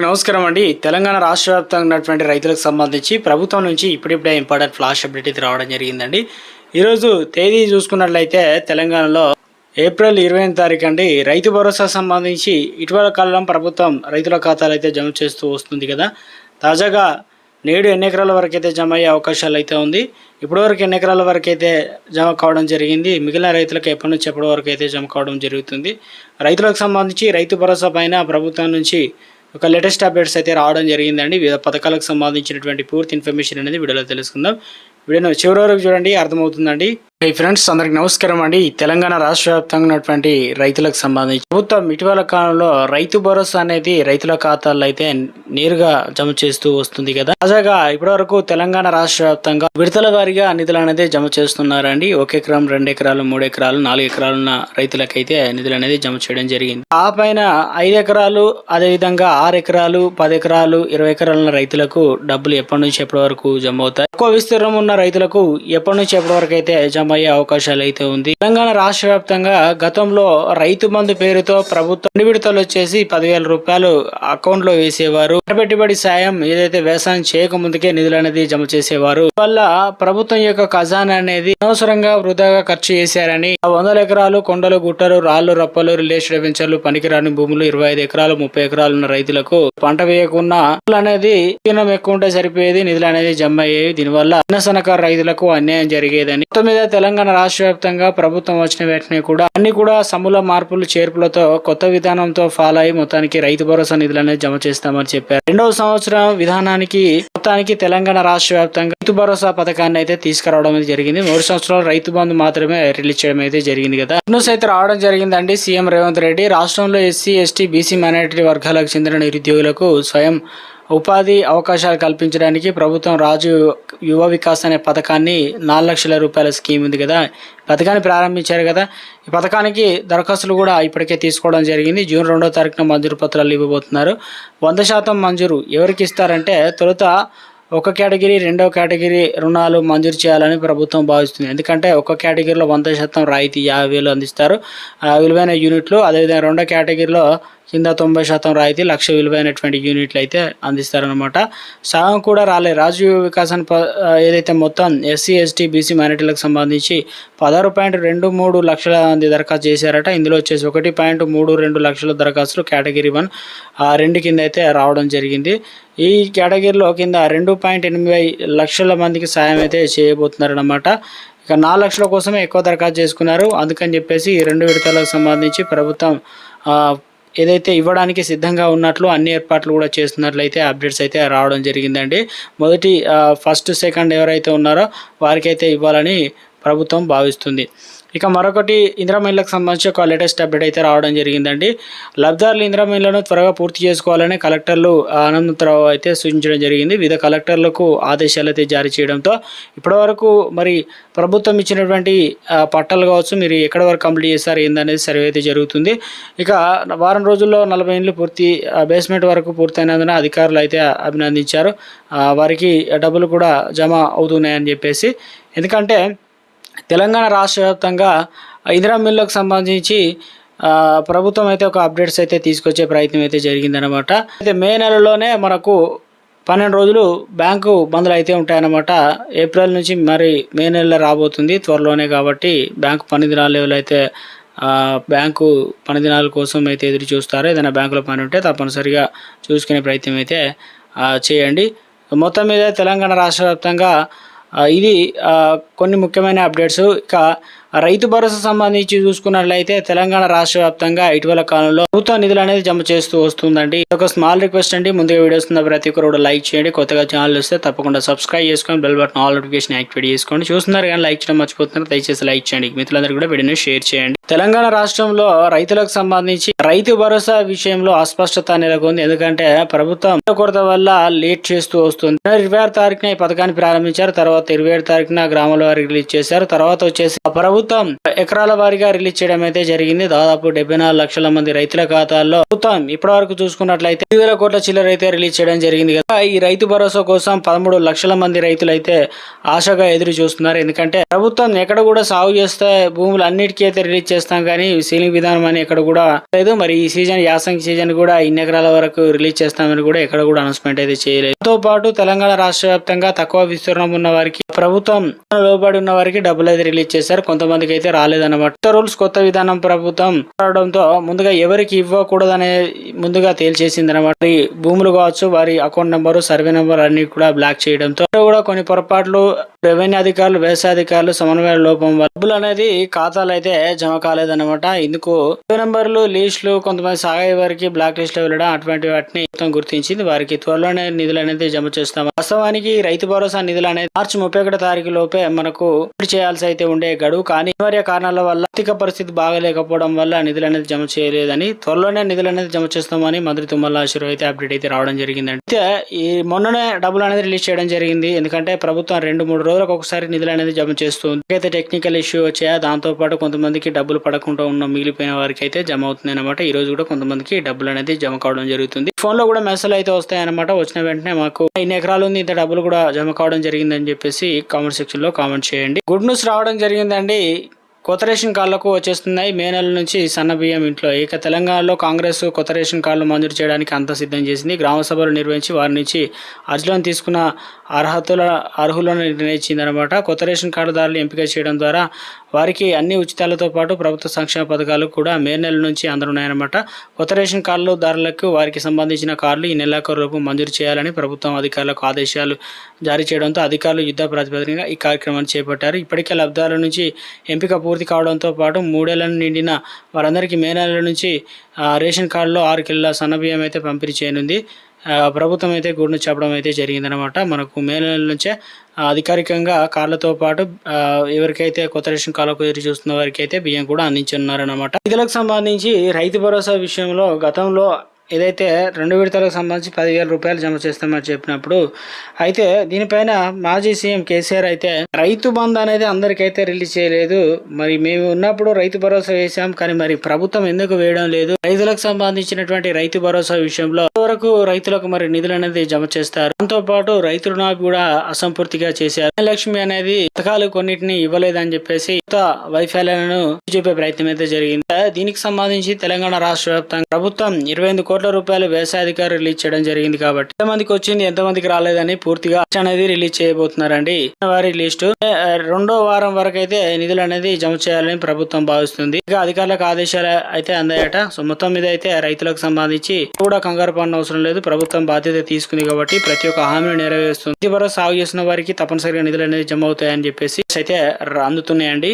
నమస్కారం అండి. తెలంగాణ రాష్ట్ర వ్యాప్తంగా ఉన్నటువంటి రైతులకు సంబంధించి ప్రభుత్వం నుంచి ఇప్పుడిప్పుడే ఇంపార్టెంట్ ఫ్లాష్ అప్డేట్ అయితే రావడం జరిగిందండి. ఈరోజు తేదీ చూసుకున్నట్లయితే తెలంగాణలో ఏప్రిల్ 20వ తారీఖు అండి. రైతు భరోసా సంబంధించి ఇటీవల కాలంలో ప్రభుత్వం రైతుల ఖాతాలు అయితే జమ చేస్తూ వస్తుంది కదా. తాజాగా నేడు ఎన్ని ఎకరాల వరకు అయితే జమ అయ్యే అవకాశాలు అయితే ఉంది. ఇప్పటివరకు ఎన్ని ఎకరాల వరకు అయితే జమ కావడం జరిగింది, మిగిలిన రైతులకు ఎప్పటి నుంచి ఎప్పటి వరకు అయితే జమ కావడం జరుగుతుంది. రైతులకు సంబంధించి రైతు భరోసా పైన ప్రభుత్వం నుంచి ఒక లేటెస్ట్ అప్డేట్స్ అయితే రావడం జరిగిందండి. వివిధ పథకాలకు సంబంధించినటువంటి పూర్తి ఇన్ఫర్మేషన్ అనేది వీడియోలో తెలుసుకుందాం. వీడియోను చివరి వరకు చూడండి, అర్థమవుతుందండి. ఫ్రెండ్స్, అందరికి నమస్కారం అండి. తెలంగాణ రాష్ట్ర వ్యాప్తంగా ఉన్నటువంటి రైతులకు సంబంధించి ప్రభుత్వం ఇటీవల కాలంలో రైతు భరోసా అనేది రైతుల ఖాతాల్లో అయితే నేరుగా జమ చేస్తూ వస్తుంది కదా. తాజాగా ఇప్పటి వరకు తెలంగాణ రాష్ట్ర వ్యాప్తంగా విడతల వారీగా నిధులు అనేది జమ చేస్తున్నారండి. 1 ఎకరం, 2 ఎకరాలు, 3 ఎకరాలు, 4 ఎకరాలు ఉన్న రైతులకైతే నిధులు అనేది జమ చేయడం జరిగింది. ఆ పైన 5 ఎకరాలు, అదేవిధంగా 6 ఎకరాలు, 10 ఎకరాలు, 20 ఎకరాల ఉన్న రైతులకు డబ్బులు ఎప్పటి నుంచి ఎప్పటి వరకు జమ అవుతాయి. ఎక్కువ విస్తీర్ణం ఉన్న రైతులకు ఎప్పటి నుంచి ఎప్పటి వరకు అయితే జమ అయ్యే అవకాశాలు అయితే ఉంది. తెలంగాణ రాష్ట్ర వ్యాప్తంగా గతంలో రైతు బంధు పేరుతో ప్రభుత్వం విడతలు వచ్చేసి 10,000 రూపాయలు అకౌంట్ లో వేసేవారు. పెట్టుబడి సాయం ఏదైతే వ్యవసాయం చేయక ముందుకే నిధులు అనేది జమ చేసేవారు. వల్ల ప్రభుత్వం యొక్క ఖజానా అనేది అనవసరంగా వృధాగా ఖర్చు చేశారని 100 ఎకరాలు కొండలు, గుట్టలు, రాళ్లు, రప్పలు, రిలేషన్ వెంచర్లు, పనికిరాని భూములు, 25 ఎకరాలు, 30 ఎకరాలు ఉన్న రైతులకు పంట వేయకుండా అనేది ఎక్కువ ఉంటే సరిపోయేది, నిధులు అనేది జమ అయ్యేవి. దీనివల్ల చిన్న సన్నకారు రైతులకు అన్యాయం జరిగేదని మొత్తం మీద తెలంగాణ రాష్ట్ర వ్యాప్తంగా ప్రభుత్వం వచ్చిన వెంటనే కూడా అన్ని కూడా సమూల మార్పులు చేర్పులతో కొత్త విధానంతో ఫాలో అయ్యి మొత్తానికి రైతు భరోసా నిధులు అనేది జమ చేస్తామని చెప్పారు. 2వ సంవత్సరం విధానానికి మొత్తానికి తెలంగాణ రాష్ట్ర వ్యాప్తంగా రైతు భరోసా పథకాన్ని అయితే తీసుకురావడం అయితే జరిగింది. 3 సంవత్సరాలు రైతు బంధు మాత్రమే రిలీజ్ చేయడం అయితే జరిగింది కదా. న్యూస్ అయితే రావడం జరిగిందండి. సీఎం రేవంత్ రెడ్డి రాష్ట్రంలో ఎస్సీ, ఎస్టీ, బీసీ మైనారిటీ వర్గాలకు చెందిన నిరుద్యోగులకు స్వయం ఉపాధి అవకాశాలు కల్పించడానికి ప్రభుత్వం రాజు యువ వికాస్ అనే పథకాన్ని 4 లక్షల రూపాయల స్కీమ్ ఉంది కదా, పథకాన్ని ప్రారంభించారు కదా. ఈ పథకానికి దరఖాస్తులు కూడా ఇప్పటికే తీసుకోవడం జరిగింది. జూన్ 2వ తారీఖున మంజూరు పత్రాలు ఇవ్వబోతున్నారు. 100% మంజూరు ఎవరికి ఇస్తారంటే తొలుత 1 కేటగిరీ, 2వ కేటగిరీ రుణాలు మంజూరు చేయాలని ప్రభుత్వం భావిస్తుంది. ఎందుకంటే 1 కేటగిరీలో 100% రాయితీ 50,000 అందిస్తారు విలువైన యూనిట్లు. అదేవిధంగా 2వ కేటగిరీలో కింద 90% రాయితీ 1,00,000 విలువైనటువంటి యూనిట్లు అయితే అందిస్తారనమాట. సగం కూడా రాలేదు. రాజీవ్ వికాసన్ ఏదైతే మొత్తం ఎస్సీ, ఎస్టీ, బీసీ మైనారిటీలకు సంబంధించి 16.23 లక్షల మంది దరఖాస్తు చేశారట. ఇందులో వచ్చేసి 1.32 లక్షల దరఖాస్తులు కేటగిరీ 1 2 కింద అయితే రావడం జరిగింది. ఈ కేటగిరీలో కింద 2.8 లక్షల మందికి సాయం అయితే చేయబోతున్నారన్నమాట. ఇక 4 లక్షల కోసమే ఎక్కువ దరఖాస్తు చేసుకున్నారు. అందుకని చెప్పేసి ఈ 2 విడతలకు సంబంధించి ప్రభుత్వం ఏదైతే ఇవ్వడానికి సిద్ధంగా ఉన్నట్లు అన్ని ఏర్పాట్లు కూడా చేస్తున్నట్లయితే అప్డేట్స్ అయితే రావడం జరిగిందండి. మొదటి ఫస్ట్, సెకండ్ ఎవరైతే ఉన్నారో వారికైతే ఇవ్వాలని ప్రభుత్వం భావిస్తుంది. ఇక మరొకటి ఇందిరమ్మ ఇళ్లకు సంబంధించి ఒక లేటెస్ట్ అప్డేట్ అయితే రావడం జరిగిందండి. లబ్ధిదారులు ఇందిరమ్మ ఇళ్లను త్వరగా పూర్తి చేసుకోవాలని కలెక్టర్లు ఆనందరావు అయితే సూచించడం జరిగింది. వివిధ కలెక్టర్లకు ఆదేశాలు అయితే జారీ చేయడంతో ఇప్పటివరకు మరి ప్రభుత్వం ఇచ్చినటువంటి పట్టాలు కావచ్చు, మీరు ఎక్కడి వరకు కంప్లీట్ చేస్తారు ఏందనేది సర్వే అయితే జరుగుతుంది. ఇక వారం రోజుల్లో 40 ఇండ్లు పూర్తి బేస్మెంట్ వరకు పూర్తయినందున అధికారులు అయితే అభినందించారు. వారికి డబ్బులు కూడా జమ అవుతున్నాయని చెప్పేసి. ఎందుకంటే తెలంగాణ రాష్ట్ర వ్యాప్తంగా ఇందిరమ్మ ఇళ్లకు సంబంధించి ప్రభుత్వం అయితే ఒక అప్డేట్స్ అయితే తీసుకొచ్చే ప్రయత్నం అయితే జరిగిందనమాట. అయితే మే నెలలోనే మనకు 12 రోజులు బ్యాంకు బంద్లు అయితే ఉంటాయన్నమాట. ఏప్రిల్ నుంచి మరి మే నెలలో రాబోతుంది త్వరలోనే. కాబట్టి బ్యాంకు పని దినాలు అయితే బ్యాంకు పని దినాల కోసం అయితే ఎదురు చూస్తారు. ఏదైనా బ్యాంకులో పని ఉంటే తప్పనిసరిగా చూసుకునే ప్రయత్నం అయితే చేయండి. మొత్తం మీద తెలంగాణ రాష్ట్ర వ్యాప్తంగా ఇది కొన్ని ముఖ్యమైన అప్డేట్స్. ఇక రైతు భరోసా సంబంధించి చూసుకున్నట్లయితే తెలంగాణ రాష్ట్ర వ్యాప్తంగా ఇటీవల కాలంలో ప్రభుత్వ నిధులు అనేది జమ చేస్తూ వస్తుందండి. ఒక స్మాల్ రిక్వెస్ట్ అండి, ముందుగా వీడియోస్ ఉన్న ప్రతి ఒక్కరు కూడా లైక్ చేయండి. కొత్తగా ఛానల్ వస్తే తప్పకుండా సబ్స్క్రైబ్ చేసుకొని bell button all notification activate చేసుకోండి. చూస్తున్నారు కానీ లైక్ చేయడం మర్చిపోతున్నారు, దయచేసి లైక్ చేయండి. మిత్రులందరూ కూడా వీడియోని షేర్ చేయండి. తెలంగాణ రాష్ట్రంలో రైతులకు సంబంధించి రైతు భరోసా విషయంలో అస్పష్టత నెలకొంది. ఎందుకంటే ప్రభుత్వం కొరత వల్ల లేట్ చేస్తూ వస్తుంది. 26వ తారీఖున ఈ పథకాన్ని ప్రారంభించారు. తర్వాత 27వ తారీఖున గ్రామాల వారికి రిలీజ్ చేశారు. తర్వాత వచ్చేసి ప్రభుత్వం ఎకరాల వారీగా రిలీజ్ చేయడం అయితే జరిగింది. దాదాపు 74 లక్షల మంది రైతుల ఖాతాల్లో ప్రభుత్వం ఇప్పటి వరకు చూసుకున్నట్లయితే 5,000 కోట్ల చిల్లర అయితే రిలీజ్ చేయడం జరిగింది కదా. ఈ రైతు భరోసా కోసం 13 లక్షల మంది రైతులు అయితే ఆశగా ఎదురు చూస్తున్నారు. ఎందుకంటే ప్రభుత్వం ఎక్కడ కూడా సాగు చేస్తే భూములు అన్నిటికీ అయితే రిలీజ్ చేస్తాం కానీ సీలింగ్ విధానం అని ఎక్కడ కూడా లేదు. మరి ఈ సీజన్ యాసంగి సీజన్ కూడా ఇన్ని ఎకరాల వరకు రిలీజ్ చేస్తామని కూడా ఎక్కడ కూడా అనౌన్స్మెంట్ అయితే చేయలేదు. తో పాటు తెలంగాణ రాష్ట్ర వ్యాప్తంగా తక్కువ విస్తీర్ణం ఉన్న వారికి ప్రభుత్వం లోబడి ఉన్న వారికి డబ్బులు అయితే రిలీజ్ చేశారు. కొంతమందికి అయితే రాలేదన్నమాట. కొత్త రూల్స్ కొత్త విధానం ప్రభుత్వం రావడంతో ముందుగా ఎవరికి ఇవ్వకూడదనే ముందుగా తేల్చేసింది అనమాట. భూములు కావచ్చు, వారి అకౌంట్ నెంబరు, సర్వే నెంబర్ అన్ని కూడా బ్లాక్ చేయడంతో కూడా కొన్ని పొరపాట్లు రెవెన్యూ అధికారులు, వ్యవసాయ అధికారులు సమన్వయ లోపం వల్ల డబ్బులు అనేది ఖాతాలు అయితే జమ కాలేదన్నమాట. ఇందుకు సర్వే నెంబర్లు, లిస్టులు కొంతమంది సాగే వారికి బ్లాక్ లిస్ట్ లో వెళ్ళడం అటువంటి వాటిని గుర్తించింది. వారికి త్వరలోనే నిధులు అనేది జమ చేస్తాం. వాస్తవానికి రైతు భరోసా నిధులు అనేది మార్చి 31 తారీఖు లోపే మనకు చేయాల్సి అయితే ఉండే గడువు. కానీ అనివార్య కారణాల వల్ల ఆర్థిక పరిస్థితి బాగలేకపోవడం వల్ల నిధులు అనేది జమ చేయలేదని, త్వరలోనే నిధులు అనేది జమ చేస్తామని మంత్రి తుమ్మల నాగేశ్వరరావు అయితే అప్డేట్ అయితే రావడం జరిగిందండి. అయితే ఈ మొన్ననే డబ్బులు అనేది రిలీజ్ చేయడం జరిగింది. ఎందుకంటే ప్రభుత్వం 2-3 రోజులకు ఒకసారి నిధులు అనేది జమ చేస్తుంది. అయితే టెక్నికల్ ఇష్యూ వచ్చాయా, దాంతో పాటు కొంతమందికి డబ్బులు పడకుండా ఉన్న మిగిలిపోయిన వారికి అయితే జమ అవుతుంది అనమాట. ఈ రోజు కూడా కొంతమందికి డబ్బులు అనేది జమ కావడం జరుగుతుంది. ఫోన్ లో కూడా మెసేజ్ అయితే వస్తాయి అనమాట. వచ్చిన వెంటనే మాకు ఇన్ని ఎకరాలు ఉంది, ఇంత డబ్బులు కూడా జమ కావడం జరిగిందని చెప్పేసి కామెంట్ సెక్షన్ లో కామెంట్ చేయండి. గుడ్ న్యూస్ రావడం జరిగిందండి. కొత్త రేషన్ కార్డులకు వచ్చేస్తున్నాయి. మే నెల నుంచి సన్న బియ్యం ఇంట్లో. ఇక తెలంగాణలో కాంగ్రెస్ కొత్త రేషన్ కార్డులు మంజూరు చేయడానికి అంతా సిద్ధం చేసింది. గ్రామ సభలు నిర్వహించి వారి నుంచి అర్జీలను తీసుకున్న అర్హులను నిర్ణయించింది అనమాట. కొత్త రేషన్ కార్డుదారులు ఎంపిక చేయడం ద్వారా వారికి అన్ని ఉచితాలతో పాటు ప్రభుత్వ సంక్షేమ పథకాలు కూడా మే నెల నుంచి అందనున్నాయన్నమాట. కొత్త రేషన్ కార్డులు దారులకు వారికి సంబంధించిన కార్డులు ఈ నెలాఖరులోపు మంజూరు చేయాలని ప్రభుత్వం అధికారులకు ఆదేశాలు జారీ చేయడంతో అధికారులు యుద్ధ ప్రాతిపదికగా ఈ కార్యక్రమాన్ని చేపట్టారు. ఇప్పటికే లబ్ధిదారుల నుంచి ఎంపిక పూర్తి కావడంతో పాటు 3 ఏళ్లను నిండిన వారందరికీ మే నెల నుంచి రేషన్ కార్డులో 6 కిలోల సన్నబియ్యం అయితే పంపిణీ చేయనుంది. ప్రభుత్వం అయితే గుడ్ను చెప్పడం అయితే జరిగిందనమాట. మనకు మే నెల నుంచే అధికారికంగా కార్డులతో పాటు ఎవరికైతే కొత్త రేషన్ కార్డులకు ఎదురు చూస్తున్న వారికి అయితే బియ్యం కూడా అందించనున్నారనమాట. రైతులకు సంబంధించి రైతు భరోసా విషయంలో గతంలో ఏదైతే 2 విడతలకు సంబంధించి 10,000 రూపాయలు జమ చేస్తామని చెప్పినప్పుడు అయితే దీనిపైన మాజీ సీఎం కేసీఆర్ అయితే రైతు బంధు అనేది అందరికైతే రిలీజ్ చేయలేదు. మరి మేము ఉన్నప్పుడు రైతు భరోసా వేసాం, కానీ మరి ప్రభుత్వం ఎందుకు వేయడం లేదు? రైతులకు సంబంధించినటువంటి రైతు భరోసా విషయంలో వరకు రైతులకు మరి నిధులు అనేది జమ చేస్తారు. దాంతో పాటు రైతు రుణాలు కూడా అసంపూర్తిగా చేశారు. లక్ష్మి అనేది పథకాలు కొన్నిటిని ఇవ్వలేదని చెప్పేసి వైఫల్యాలను చూపే ప్రయత్నం అయితే జరిగింది. దీనికి సంబంధించి తెలంగాణ రాష్ట్ర వ్యాప్తంగా ప్రభుత్వం 28 కోట్ల రూపాయలు వ్యవసాయ అధికారులు రిలీజ్ చేయడం జరిగింది. కాబట్టి ఎంతమందికి వచ్చింది, ఎంతమందికి రాలేదని పూర్తిగా అనేది రిలీజ్ చేయబోతున్నారండి. వారి లిస్టు 2వ వారం వరకు అయితే నిధులు అనేది జమ చేయాలని ప్రభుత్వం భావిస్తుంది. ఇక అధికారులకు ఆదేశాలు అయితే అందాయట. సో మొత్తం మీద అయితే రైతులకు సంబంధించి కూడా కంగారు పడిన అవసరం లేదు. ప్రభుత్వం బాధ్యత తీసుకుంది కాబట్టి ప్రతి ఒక్క హామీని నెరవేరుస్తుంది. సాగు చేసిన వారికి తప్పనిసరిగా నిధులు అనేది జమ అవుతాయని చెప్పేసి అయితే అందుతున్నాయండి.